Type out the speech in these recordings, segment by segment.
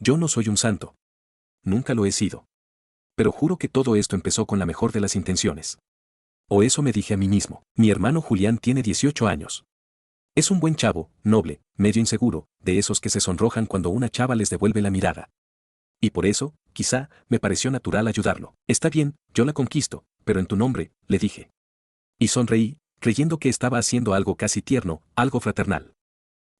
Yo no soy un santo. Nunca lo he sido. Pero juro que todo esto empezó con la mejor de las intenciones. O eso me dije a mí mismo. Mi hermano Julián tiene 18 años. Es un buen chavo, noble, medio inseguro, de esos que se sonrojan cuando una chava les devuelve la mirada. Y por eso, quizá, me pareció natural ayudarlo. Está bien, yo la conquisto, pero en tu nombre, le dije. Y sonreí, creyendo que estaba haciendo algo casi tierno, algo fraternal.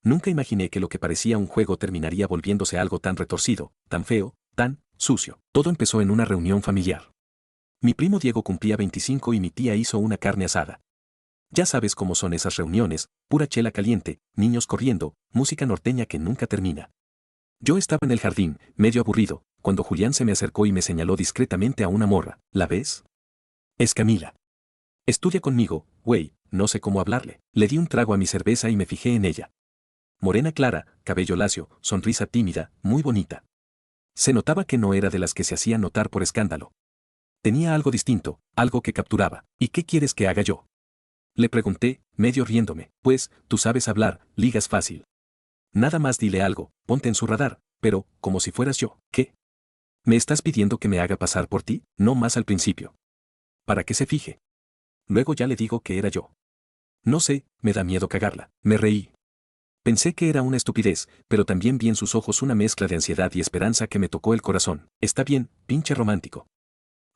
Nunca imaginé que lo que parecía un juego terminaría volviéndose algo tan retorcido, tan feo, tan sucio. Todo empezó en una reunión familiar. Mi primo Diego cumplía 25 y mi tía hizo una carne asada. Ya sabes cómo son esas reuniones, pura chela caliente, niños corriendo, música norteña que nunca termina. Yo estaba en el jardín, medio aburrido, cuando Julián se me acercó y me señaló discretamente a una morra. ¿La ves? Es Camila. Estudia conmigo, güey, no sé cómo hablarle. Le di un trago a mi cerveza y me fijé en ella. Morena clara, cabello lacio, sonrisa tímida, muy bonita. Se notaba que no era de las que se hacían notar por escándalo. Tenía algo distinto, algo que capturaba. ¿Y qué quieres que haga yo? Le pregunté, medio riéndome. Pues, tú sabes hablar, ligas fácil. Nada más dile algo, ponte en su radar, pero, como si fueras yo. ¿Qué? ¿Me estás pidiendo que me haga pasar por ti? No más al principio. Para que se fije. Luego ya le digo que era yo. No sé, me da miedo cagarla. Me reí. Pensé que era una estupidez, pero también vi en sus ojos una mezcla de ansiedad y esperanza que me tocó el corazón. Está bien, pinche romántico.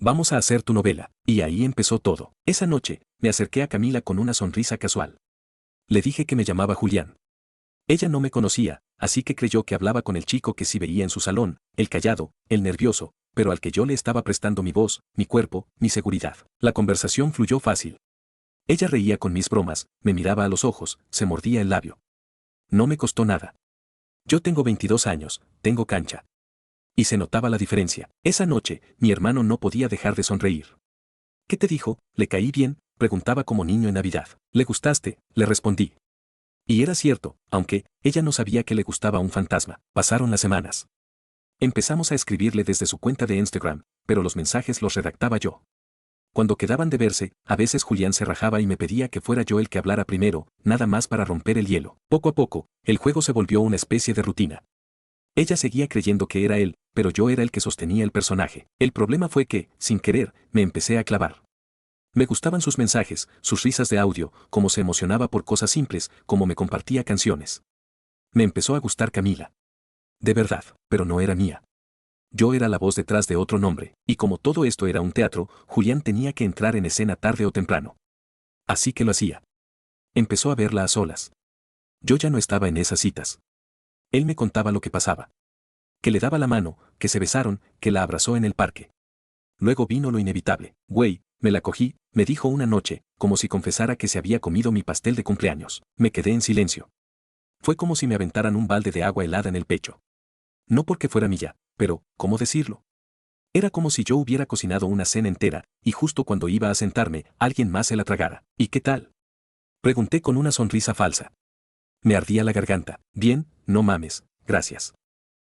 Vamos a hacer tu novela. Y ahí empezó todo. Esa noche, me acerqué a Camila con una sonrisa casual. Le dije que me llamaba Julián. Ella no me conocía, así que creyó que hablaba con el chico que sí veía en su salón, el callado, el nervioso, pero al que yo le estaba prestando mi voz, mi cuerpo, mi seguridad. La conversación fluyó fácil. Ella reía con mis bromas, me miraba a los ojos, se mordía el labio. No me costó nada. Yo tengo 22 años, tengo cancha. Y se notaba la diferencia. Esa noche, mi hermano no podía dejar de sonreír. ¿Qué te dijo? ¿Le caí bien? Preguntaba como niño en Navidad. ¿Le gustaste? Le respondí. Y era cierto, aunque ella no sabía que le gustaba un fantasma. Pasaron las semanas. Empezamos a escribirle desde su cuenta de Instagram, pero los mensajes los redactaba yo. Cuando quedaban de verse, a veces Julián se rajaba y me pedía que fuera yo el que hablara primero, nada más para romper el hielo. Poco a poco, el juego se volvió una especie de rutina. Ella seguía creyendo que era él, pero yo era el que sostenía el personaje. El problema fue que, sin querer, me empecé a clavar. Me gustaban sus mensajes, sus risas de audio, cómo se emocionaba por cosas simples, cómo me compartía canciones. Me empezó a gustar Camila. De verdad, pero no era mía. Yo era la voz detrás de otro nombre, y como todo esto era un teatro, Julián tenía que entrar en escena tarde o temprano. Así que lo hacía. Empezó a verla a solas. Yo ya no estaba en esas citas. Él me contaba lo que pasaba. Que le daba la mano, que se besaron, que la abrazó en el parque. Luego vino lo inevitable. Güey, me la cogí, me dijo una noche, como si confesara que se había comido mi pastel de cumpleaños. Me quedé en silencio. Fue como si me aventaran un balde de agua helada en el pecho. No porque fuera mía, pero, ¿cómo decirlo? Era como si yo hubiera cocinado una cena entera, y justo cuando iba a sentarme, alguien más se la tragara. ¿Y qué tal? Pregunté con una sonrisa falsa. Me ardía la garganta. Bien, no mames, gracias.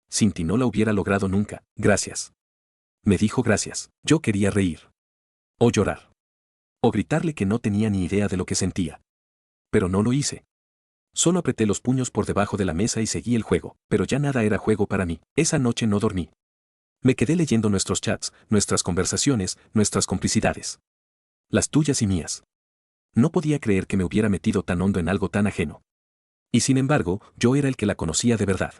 Sin ti no la hubiera logrado nunca, gracias. Me dijo gracias. Yo quería reír. O llorar. O gritarle que no tenía ni idea de lo que sentía. Pero no lo hice. Solo apreté los puños por debajo de la mesa y seguí el juego, pero ya nada era juego para mí. Esa noche no dormí. Me quedé leyendo nuestros chats, nuestras conversaciones, nuestras complicidades. Las tuyas y mías. No podía creer que me hubiera metido tan hondo en algo tan ajeno. Y sin embargo, yo era el que la conocía de verdad.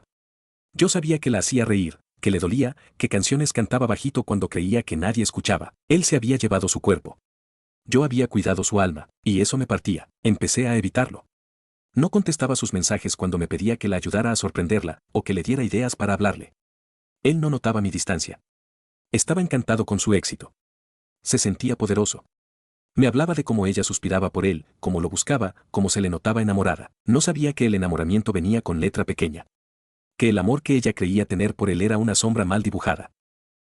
Yo sabía que la hacía reír, que le dolía, que canciones cantaba bajito cuando creía que nadie escuchaba. Él se había llevado su cuerpo. Yo había cuidado su alma, y eso me partía. Empecé a evitarlo. No contestaba sus mensajes cuando me pedía que la ayudara a sorprenderla, o que le diera ideas para hablarle. Él no notaba mi distancia. Estaba encantado con su éxito. Se sentía poderoso. Me hablaba de cómo ella suspiraba por él, cómo lo buscaba, cómo se le notaba enamorada. No sabía que el enamoramiento venía con letra pequeña. Que el amor que ella creía tener por él era una sombra mal dibujada.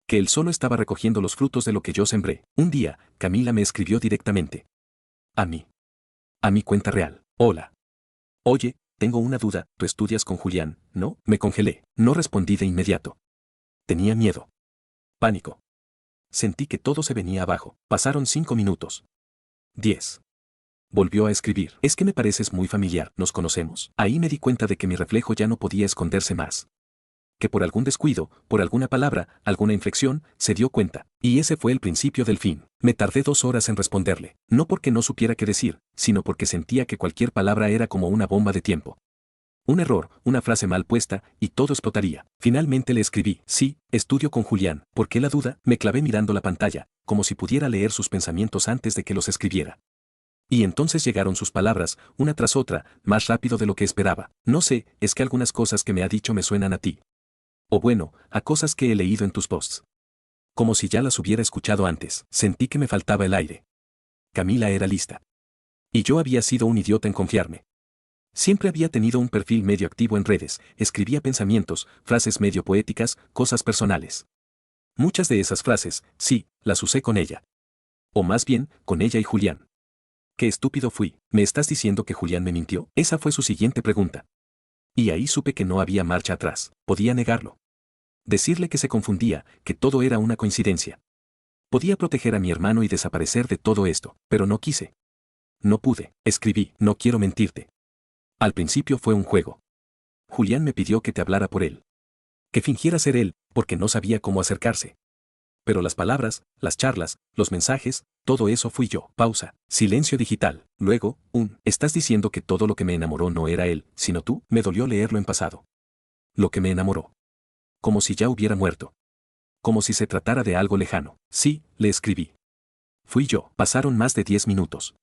Que él solo estaba recogiendo los frutos de lo que yo sembré. Un día, Camila me escribió directamente. A mí. A mi cuenta real. Hola. Oye, tengo una duda, ¿tú estudias con Julián, no? Me congelé. No respondí de inmediato. Tenía miedo. Pánico. Sentí que todo se venía abajo. Pasaron 5 minutos. 10. Volvió a escribir. Es que me pareces muy familiar, ¿nos conocemos? Ahí me di cuenta de que mi reflejo ya no podía esconderse más. que por algún descuido, por alguna palabra, alguna inflexión, se dio cuenta. Y ese fue el principio del fin. Me tardé 2 horas en responderle, no porque no supiera qué decir, sino porque sentía que cualquier palabra era como una bomba de tiempo. Un error, una frase mal puesta, y todo explotaría. Finalmente le escribí, sí, estudio con Julián. ¿Por qué la duda? Me clavé mirando la pantalla, como si pudiera leer sus pensamientos antes de que los escribiera. Y entonces llegaron sus palabras, una tras otra, más rápido de lo que esperaba. No sé, es que algunas cosas que me ha dicho me suenan a ti. O bueno, a cosas que he leído en tus posts. Como si ya las hubiera escuchado antes. Sentí que me faltaba el aire. Camila era lista. Y yo había sido un idiota en confiarme. Siempre había tenido un perfil medio activo en redes, escribía pensamientos, frases medio poéticas, cosas personales. Muchas de esas frases, sí, las usé con ella. O más bien, con ella y Julián. Qué estúpido fui. ¿Me estás diciendo que Julián me mintió? Esa fue su siguiente pregunta. Y ahí supe que no había marcha atrás. Podía negarlo. Decirle que se confundía, que todo era una coincidencia. Podía proteger a mi hermano y desaparecer de todo esto, pero no quise. No pude. Escribí, no quiero mentirte. Al principio fue un juego. Julián me pidió que te hablara por él. Que fingiera ser él, porque no sabía cómo acercarse. Pero las palabras, las charlas, los mensajes, todo eso fui yo. Pausa. Silencio digital. Luego, ¿estás diciendo que todo lo que me enamoró no era él, sino tú? Me dolió leerlo en pasado. Lo que me enamoró. Como si ya hubiera muerto. Como si se tratara de algo lejano. Sí, le escribí. Fui yo. Pasaron más de 10 minutos.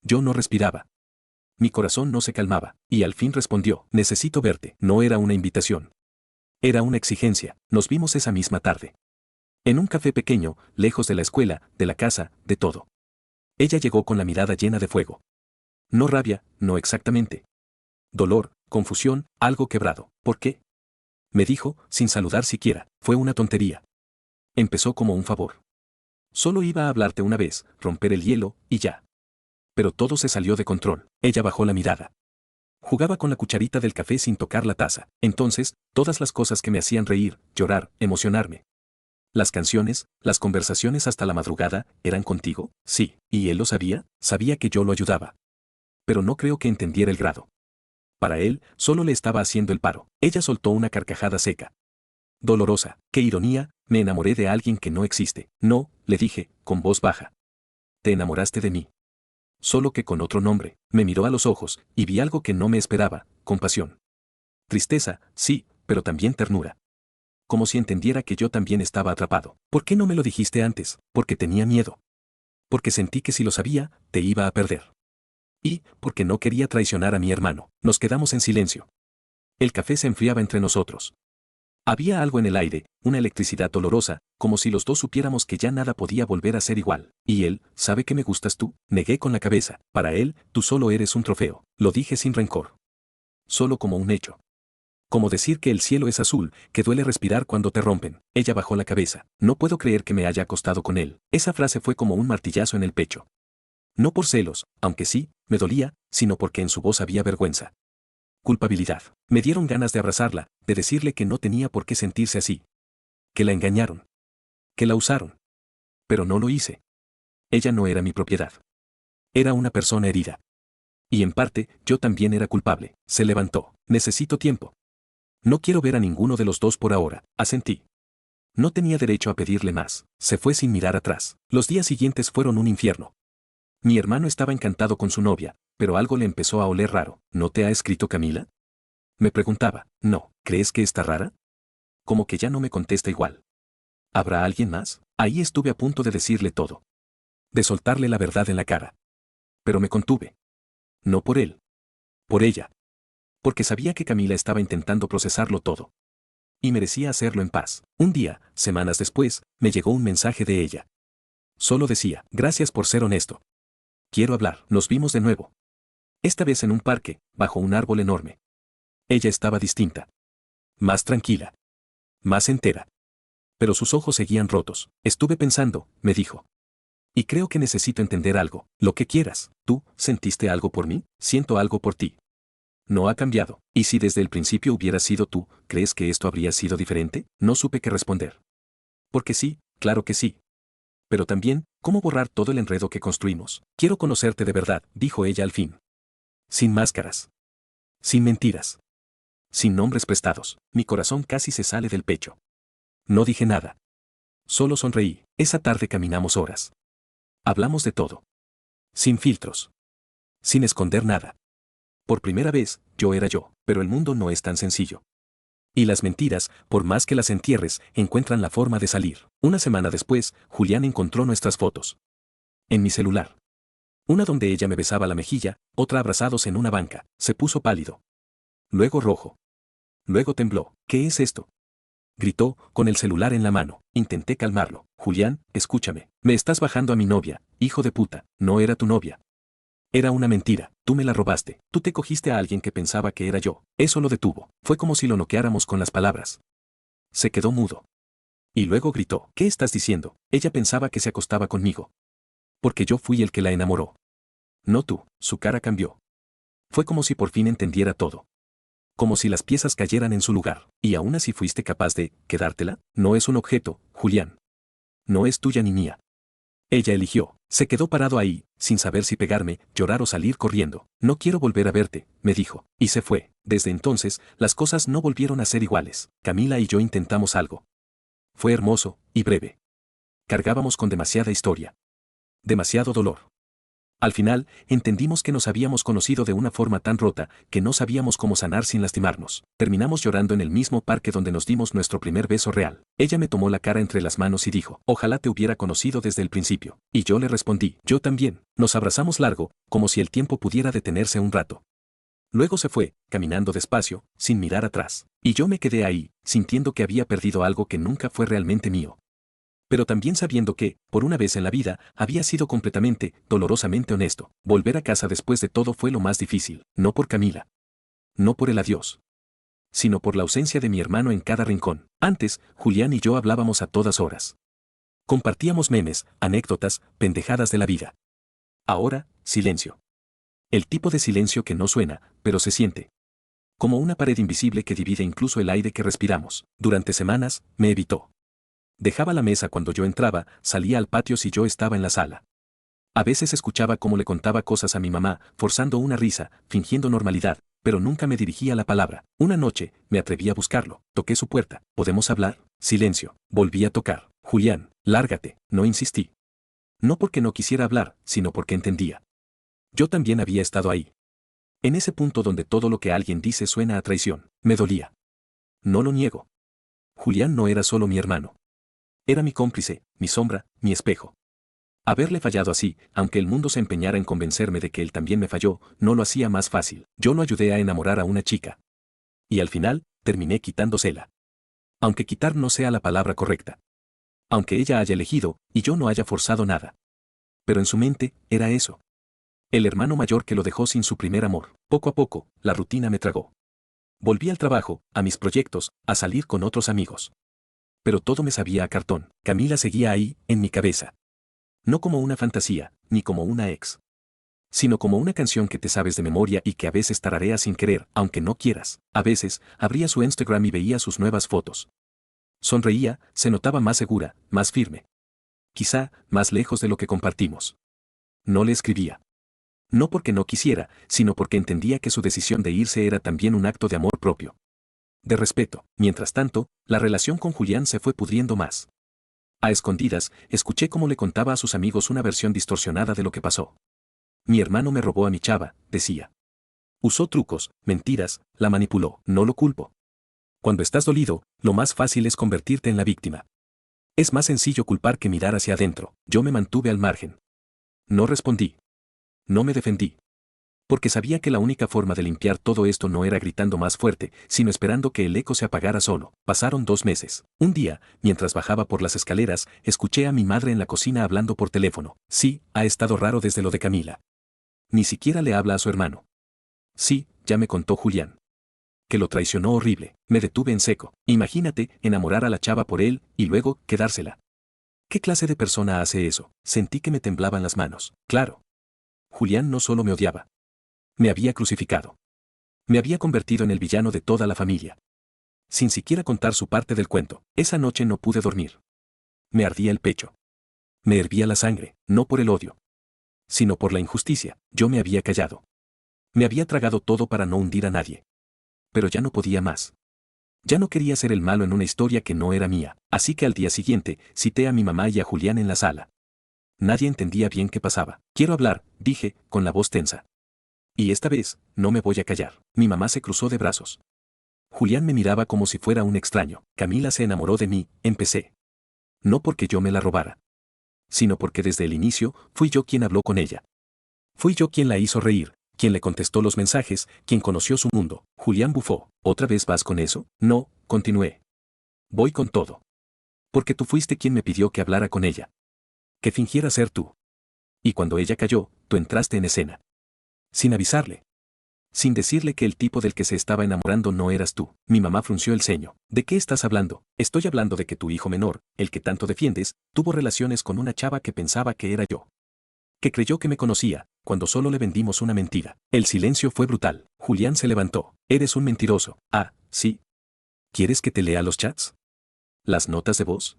Yo no respiraba. Mi corazón no se calmaba, y al fin respondió, necesito verte. No era una invitación. Era una exigencia. Nos vimos esa misma tarde. En un café pequeño, lejos de la escuela, de la casa, de todo. Ella llegó con la mirada llena de fuego. No rabia, no exactamente. Dolor, confusión, algo quebrado. ¿Por qué? Me dijo, sin saludar siquiera, fue una tontería. Empezó como un favor. Solo iba a hablarte una vez, romper el hielo, y ya. Pero todo se salió de control. Ella bajó la mirada. Jugaba con la cucharita del café sin tocar la taza. Entonces, todas las cosas que me hacían reír, llorar, emocionarme. Las canciones, las conversaciones hasta la madrugada, ¿eran contigo? Sí. ¿Y él lo sabía? Sabía que yo lo ayudaba. Pero no creo que entendiera el grado. Para él, solo le estaba haciendo el paro. Ella soltó una carcajada seca. Dolorosa. Qué ironía, me enamoré de alguien que no existe. No, le dije, con voz baja. Te enamoraste de mí. Solo que con otro nombre. Me miró a los ojos, y vi algo que no me esperaba, compasión. Tristeza, sí, pero también ternura. Como si entendiera que yo también estaba atrapado. ¿Por qué no me lo dijiste antes? Porque tenía miedo. Porque sentí que si lo sabía, te iba a perder. Y, porque no quería traicionar a mi hermano. Nos quedamos en silencio. El café se enfriaba entre nosotros. Había algo en el aire, una electricidad dolorosa, como si los dos supiéramos que ya nada podía volver a ser igual. Y él, ¿sabe que me gustas tú? Negué con la cabeza. Para él, tú solo eres un trofeo. Lo dije sin rencor. Solo como un hecho. Como decir que el cielo es azul, que duele respirar cuando te rompen. Ella bajó la cabeza. No puedo creer que me haya acostado con él. Esa frase fue como un martillazo en el pecho. No por celos, aunque sí, me dolía, sino porque en su voz había vergüenza. Culpabilidad. Me dieron ganas de abrazarla, de decirle que no tenía por qué sentirse así. Que la engañaron. Que la usaron. Pero no lo hice. Ella no era mi propiedad. Era una persona herida. Y en parte, yo también era culpable. Se levantó. Necesito tiempo. No quiero ver a ninguno de los dos por ahora, asentí. No tenía derecho a pedirle más. Se fue sin mirar atrás. Los días siguientes fueron un infierno. Mi hermano estaba encantado con su novia, pero algo le empezó a oler raro. ¿No te ha escrito Camila? Me preguntaba. No, ¿crees que está rara? Como que ya no me contesta igual. ¿Habrá alguien más? Ahí estuve a punto de decirle todo. De soltarle la verdad en la cara. Pero me contuve. No por él. Por ella. Porque sabía que Camila estaba intentando procesarlo todo. Y merecía hacerlo en paz. Un día, semanas después, me llegó un mensaje de ella. Solo decía, gracias por ser honesto. Quiero hablar. Nos vimos de nuevo. Esta vez en un parque, bajo un árbol enorme. Ella estaba distinta. Más tranquila. Más entera. Pero sus ojos seguían rotos. Estuve pensando, me dijo. Y creo que necesito entender algo. Lo que quieras. ¿Tú sentiste algo por mí? Siento algo por ti. No ha cambiado. ¿Y si desde el principio hubieras sido tú, crees que esto habría sido diferente? No supe qué responder. Porque sí, claro que sí. Pero también, ¿cómo borrar todo el enredo que construimos? Quiero conocerte de verdad, dijo ella al fin. Sin máscaras. Sin mentiras. sin nombres prestados. Mi corazón casi se sale del pecho. No dije nada. Solo sonreí. Esa tarde caminamos horas. Hablamos de todo. Sin filtros. Sin esconder nada. Por primera vez, yo era yo, pero el mundo no es tan sencillo. Y las mentiras, por más que las entierres, encuentran la forma de salir. Una semana después, Julián encontró nuestras fotos. En mi celular. Una donde ella me besaba la mejilla, otra abrazados en una banca. Se puso pálido. Luego rojo. Luego tembló. ¿Qué es esto? Gritó, con el celular en la mano. Intenté calmarlo. Julián, escúchame. Me estás bajando a mi novia, hijo de puta. No era tu novia. Era una mentira. Tú me la robaste. Tú te cogiste a alguien que pensaba que era yo. Eso lo detuvo. Fue como si lo noqueáramos con las palabras. Se quedó mudo. Y luego gritó. ¿Qué estás diciendo? Ella pensaba que se acostaba conmigo. Porque yo fui el que la enamoró. No tú. Su cara cambió. Fue como si por fin entendiera todo. Como si las piezas cayeran en su lugar. Y aún así fuiste capaz de quedártela. No es un objeto, Julián. No es tuya ni mía. Ella eligió. Se quedó parado ahí, sin saber si pegarme, llorar o salir corriendo. No quiero volver a verte, me dijo. Y se fue. Desde entonces, las cosas no volvieron a ser iguales. Camila y yo intentamos algo. Fue hermoso y breve. Cargábamos con demasiada historia. Demasiado dolor. Al final, entendimos que nos habíamos conocido de una forma tan rota que no sabíamos cómo sanar sin lastimarnos. Terminamos llorando en el mismo parque donde nos dimos nuestro primer beso real. Ella me tomó la cara entre las manos y dijo, ojalá te hubiera conocido desde el principio. Y yo le respondí, yo también. Nos abrazamos largo, como si el tiempo pudiera detenerse un rato. Luego se fue, caminando despacio, sin mirar atrás. Y yo me quedé ahí, sintiendo que había perdido algo que nunca fue realmente mío. Pero también sabiendo que, por una vez en la vida, había sido completamente, dolorosamente honesto. Volver a casa después de todo fue lo más difícil, no por Camila. No por el adiós. Sino por la ausencia de mi hermano en cada rincón. Antes, Julián y yo hablábamos a todas horas. Compartíamos memes, anécdotas, pendejadas de la vida. Ahora, silencio. El tipo de silencio que no suena, pero se siente. Como una pared invisible que divide incluso el aire que respiramos. Durante semanas, me evitó. Dejaba la mesa cuando yo entraba, salía al patio si yo estaba en la sala. A veces escuchaba cómo le contaba cosas a mi mamá, forzando una risa, fingiendo normalidad, pero nunca me dirigía la palabra. Una noche, me atreví a buscarlo, toqué su puerta. ¿Podemos hablar? Silencio. Volví a tocar. Julián, lárgate. No insistí. No porque no quisiera hablar, sino porque entendía. Yo también había estado ahí. En ese punto donde todo lo que alguien dice suena a traición. Me dolía. No lo niego. Julián no era solo mi hermano. Era mi cómplice, mi sombra, mi espejo. Haberle fallado así, aunque el mundo se empeñara en convencerme de que él también me falló, no lo hacía más fácil. Yo lo ayudé a enamorar a una chica. Y al final, terminé quitándosela. Aunque quitar no sea la palabra correcta. Aunque ella haya elegido, y yo no haya forzado nada. Pero en su mente, era eso. El hermano mayor que lo dejó sin su primer amor. Poco a poco, la rutina me tragó. Volví al trabajo, a mis proyectos, a salir con otros amigos. Pero todo me sabía a cartón. Camila seguía ahí, en mi cabeza. No como una fantasía, ni como una ex. Sino como una canción que te sabes de memoria y que a veces tarareas sin querer, aunque no quieras. A veces, abría su Instagram y veía sus nuevas fotos. Sonreía, se notaba más segura, más firme. Quizá, más lejos de lo que compartimos. No le escribía. No porque no quisiera, sino porque entendía que su decisión de irse era también un acto de amor propio. De respeto. Mientras tanto, la relación con Julián se fue pudriendo más. A escondidas, escuché cómo le contaba a sus amigos una versión distorsionada de lo que pasó. Mi hermano me robó a mi chava, decía. Usó trucos, mentiras, la manipuló. No lo culpo. Cuando estás dolido, lo más fácil es convertirte en la víctima. Es más sencillo culpar que mirar hacia adentro. Yo me mantuve al margen. No respondí. No me defendí. Porque sabía que la única forma de limpiar todo esto no era gritando más fuerte, sino esperando que el eco se apagara solo. Pasaron 2 meses. Un día, mientras bajaba por las escaleras, escuché a mi madre en la cocina hablando por teléfono. Sí, ha estado raro desde lo de Camila. Ni siquiera le habla a su hermano. Sí, ya me contó Julián. Que lo traicionó horrible. Me detuve en seco. Imagínate, enamorar a la chava por él, y luego, quedársela. ¿Qué clase de persona hace eso? Sentí que me temblaban las manos. Claro. Julián no solo me odiaba. Me había crucificado. Me había convertido en el villano de toda la familia. Sin siquiera contar su parte del cuento, esa noche no pude dormir. Me ardía el pecho. Me hervía la sangre, no por el odio, sino por la injusticia. Yo me había callado. Me había tragado todo para no hundir a nadie. pero ya no podía más. Ya no quería ser el malo en una historia que no era mía, así que al día siguiente, cité a mi mamá y a Julián en la sala. Nadie entendía bien qué pasaba. Quiero hablar, dije, con la voz tensa. Y esta vez, no me voy a callar. Mi mamá se cruzó de brazos. Julián me miraba como si fuera un extraño. Camila se enamoró de mí, empecé. No porque yo me la robara, sino porque desde el inicio fui yo quien habló con ella. Fui yo quien la hizo reír, quien le contestó los mensajes, quien conoció su mundo. Julián bufó. ¿Otra vez vas con eso? No, continué. Voy con todo. Porque tú fuiste quien me pidió que hablara con ella. Que fingiera ser tú. Y cuando ella cayó, tú entraste en escena. Sin avisarle. Sin decirle que el tipo del que se estaba enamorando no eras tú. Mi mamá frunció el ceño. ¿De qué estás hablando? Estoy hablando de que tu hijo menor, el que tanto defiendes, tuvo relaciones con una chava que pensaba que era yo. Que creyó que me conocía, cuando solo le vendimos una mentira. El silencio fue brutal. Julián se levantó. Eres un mentiroso. Ah, sí. ¿Quieres que te lea los chats? ¿Las notas de voz?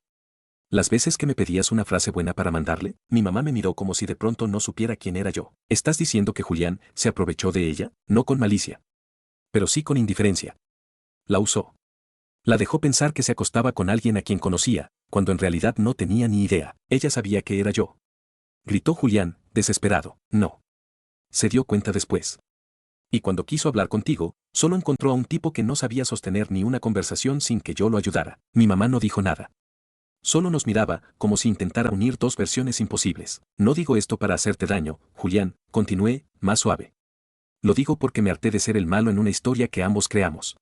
Las veces que me pedías una frase buena para mandarle, mi mamá me miró como si de pronto no supiera quién era yo. ¿Estás diciendo que Julián se aprovechó de ella? No con malicia. Pero sí con indiferencia. La usó. La dejó pensar que se acostaba con alguien a quien conocía, cuando en realidad no tenía ni idea. Ella sabía que era yo. Gritó Julián, desesperado. No. Se dio cuenta después. Y cuando quiso hablar contigo, solo encontró a un tipo que no sabía sostener ni una conversación sin que yo lo ayudara. Mi mamá no dijo nada. Solo nos miraba, como si intentara unir dos versiones imposibles. No digo esto para hacerte daño, Julián, continué, más suave. Lo digo porque me harté de ser el malo en una historia que ambos creamos.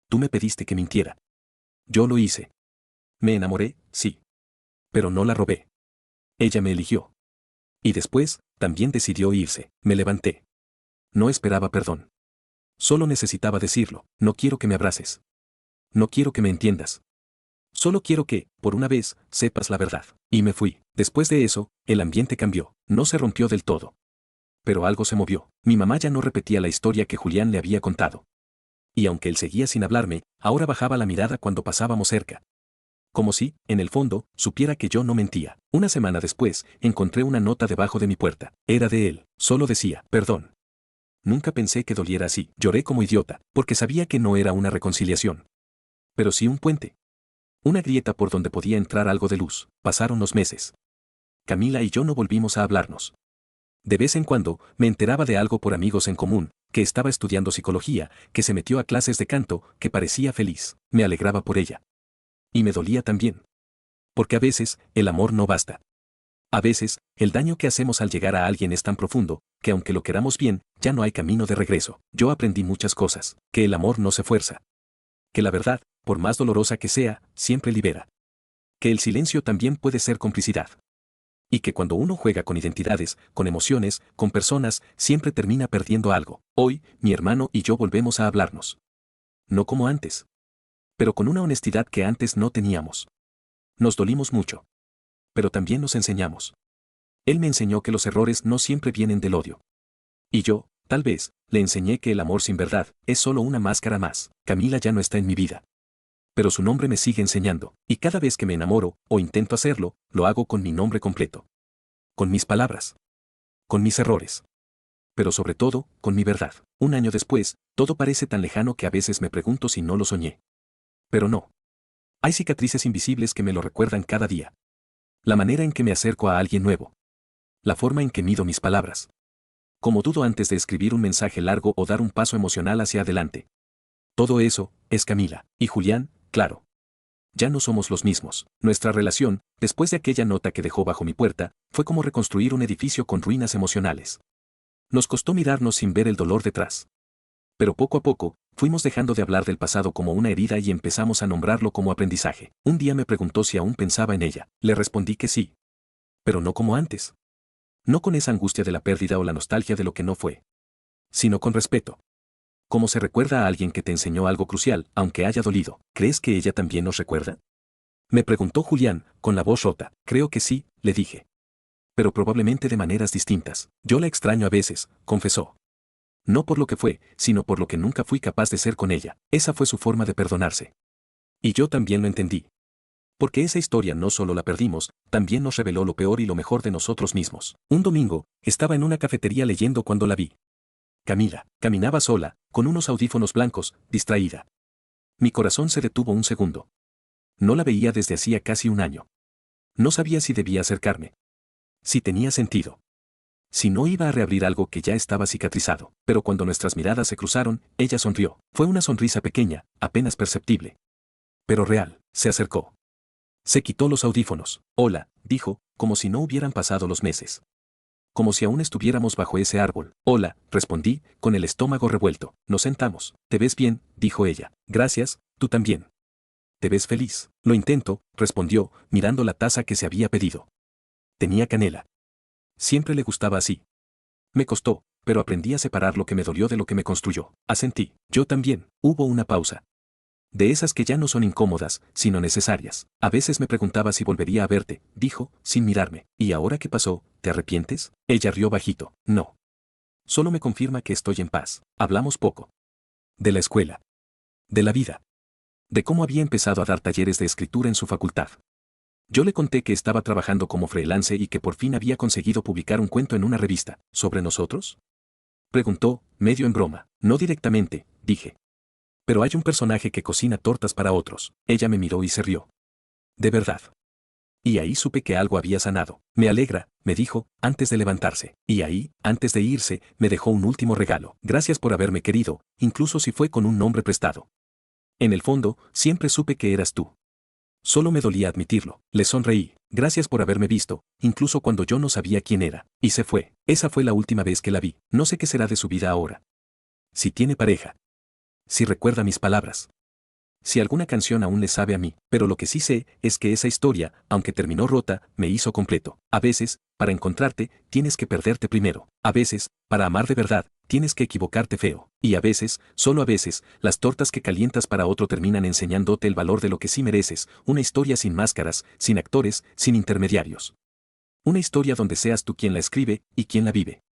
Tú me pediste que mintiera. Yo lo hice. Me enamoré, sí. Pero no la robé. Ella me eligió. Y después, también decidió irse. Me levanté. No esperaba perdón. Solo necesitaba decirlo. No quiero que me abraces. No quiero que me entiendas. Solo quiero que, por una vez, sepas la verdad. Y me fui. Después de eso, el ambiente cambió. No se rompió del todo. Pero algo se movió. Mi mamá ya no repetía la historia que Julián le había contado. Y aunque él seguía sin hablarme, ahora bajaba la mirada cuando pasábamos cerca. Como si, en el fondo, supiera que yo no mentía. Una semana después, encontré una nota debajo de mi puerta. Era de él. Solo decía, perdón. Nunca pensé que doliera así. Lloré como idiota, porque sabía que no era una reconciliación. Pero sí un puente. Una grieta por donde podía entrar algo de luz. Pasaron los meses. Camila y yo no volvimos a hablarnos. De vez en cuando, me enteraba de algo por amigos en común, que estaba estudiando psicología, que se metió a clases de canto, que parecía feliz. Me alegraba por ella. Y me dolía también. Porque a veces, el amor no basta. A veces, el daño que hacemos al llegar a alguien es tan profundo, que aunque lo queramos bien, ya no hay camino de regreso. Yo aprendí muchas cosas. Que el amor no se fuerza. Que la verdad, por más dolorosa que sea, siempre libera. Que el silencio también puede ser complicidad. Y que cuando uno juega con identidades, con emociones, con personas, siempre termina perdiendo algo. Hoy, mi hermano y yo volvemos a hablarnos. No como antes. Pero con una honestidad que antes no teníamos. Nos dolimos mucho. Pero también nos enseñamos. Él me enseñó que los errores no siempre vienen del odio. Y yo, tal vez, le enseñé que el amor sin verdad es solo una máscara más. Camila ya no está en mi vida. Pero su nombre me sigue enseñando, y cada vez que me enamoro, o intento hacerlo, lo hago con mi nombre completo. Con mis palabras. Con mis errores. Pero sobre todo, con mi verdad. Un año después, todo parece tan lejano que a veces me pregunto si no lo soñé. Pero no. Hay cicatrices invisibles que me lo recuerdan cada día. La manera en que me acerco a alguien nuevo. La forma en que mido mis palabras. Como dudo antes de escribir un mensaje largo o dar un paso emocional hacia adelante. Todo eso, es Camila. Y Julián, claro. Ya no somos los mismos. Nuestra relación, después de aquella nota que dejó bajo mi puerta, fue como reconstruir un edificio con ruinas emocionales. Nos costó mirarnos sin ver el dolor detrás. Pero poco a poco, fuimos dejando de hablar del pasado como una herida y empezamos a nombrarlo como aprendizaje. Un día me preguntó si aún pensaba en ella. Le respondí que sí. Pero no como antes. No con esa angustia de la pérdida o la nostalgia de lo que no fue. Sino con respeto. Como se recuerda a alguien que te enseñó algo crucial, aunque haya dolido. ¿Crees que ella también nos recuerda? Me preguntó Julián, con la voz rota. Creo que sí, le dije. Pero probablemente de maneras distintas. Yo la extraño a veces, confesó. No por lo que fue, sino por lo que nunca fui capaz de ser con ella. Esa fue su forma de perdonarse. Y yo también lo entendí. Porque esa historia no solo la perdimos, también nos reveló lo peor y lo mejor de nosotros mismos. Un domingo, estaba en una cafetería leyendo cuando la vi. Camila, caminaba sola, con unos audífonos blancos, distraída. Mi corazón se detuvo un segundo. No la veía desde hacía casi un año. No sabía si debía acercarme. Si tenía sentido. Si no iba a reabrir algo que ya estaba cicatrizado. Pero cuando nuestras miradas se cruzaron, ella sonrió. Fue una sonrisa pequeña, apenas perceptible. Pero real. Se acercó. Se quitó los audífonos. Hola, dijo, como si no hubieran pasado los meses. Como si aún estuviéramos bajo ese árbol. Hola, respondí, con el estómago revuelto. Nos sentamos. ¿Te ves bien?, dijo ella. Gracias, tú también. ¿Te ves feliz? Lo intento, respondió, mirando la taza que se había pedido. Tenía canela. Siempre le gustaba así. Me costó, pero aprendí a separar lo que me dolió de lo que me construyó. Asentí. Yo también. Hubo una pausa. De esas que ya no son incómodas, sino necesarias. A veces me preguntaba si volvería a verte, dijo, sin mirarme. ¿Y ahora qué pasó? ¿Te arrepientes? Ella rió bajito. No. Solo me confirma que estoy en paz. Hablamos poco. De la escuela. De la vida. De cómo había empezado a dar talleres de escritura en su facultad. Yo le conté que estaba trabajando como freelance y que por fin había conseguido publicar un cuento en una revista. ¿Sobre nosotros?, preguntó, medio en broma. No directamente, dije. Pero hay un personaje que cocina tortas para otros. Ella me miró y se rió. De verdad. Y ahí supe que algo había sanado. Me alegra, me dijo, antes de levantarse. Y ahí, antes de irse, me dejó un último regalo. Gracias por haberme querido, incluso si fue con un nombre prestado. En el fondo, siempre supe que eras tú. Solo me dolía admitirlo. Le sonreí. Gracias por haberme visto, incluso cuando yo no sabía quién era. Y se fue. Esa fue la última vez que la vi. No sé qué será de su vida ahora. Si tiene pareja. Si recuerda mis palabras. Si alguna canción aún le sabe a mí, pero lo que sí sé es que esa historia, aunque terminó rota, me hizo completo. A veces, para encontrarte, tienes que perderte primero. A veces, para amar de verdad, tienes que equivocarte feo. Y a veces, solo a veces, las tortas que calientas para otro terminan enseñándote el valor de lo que sí mereces, una historia sin máscaras, sin actores, sin intermediarios. Una historia donde seas tú quien la escribe y quien la vive.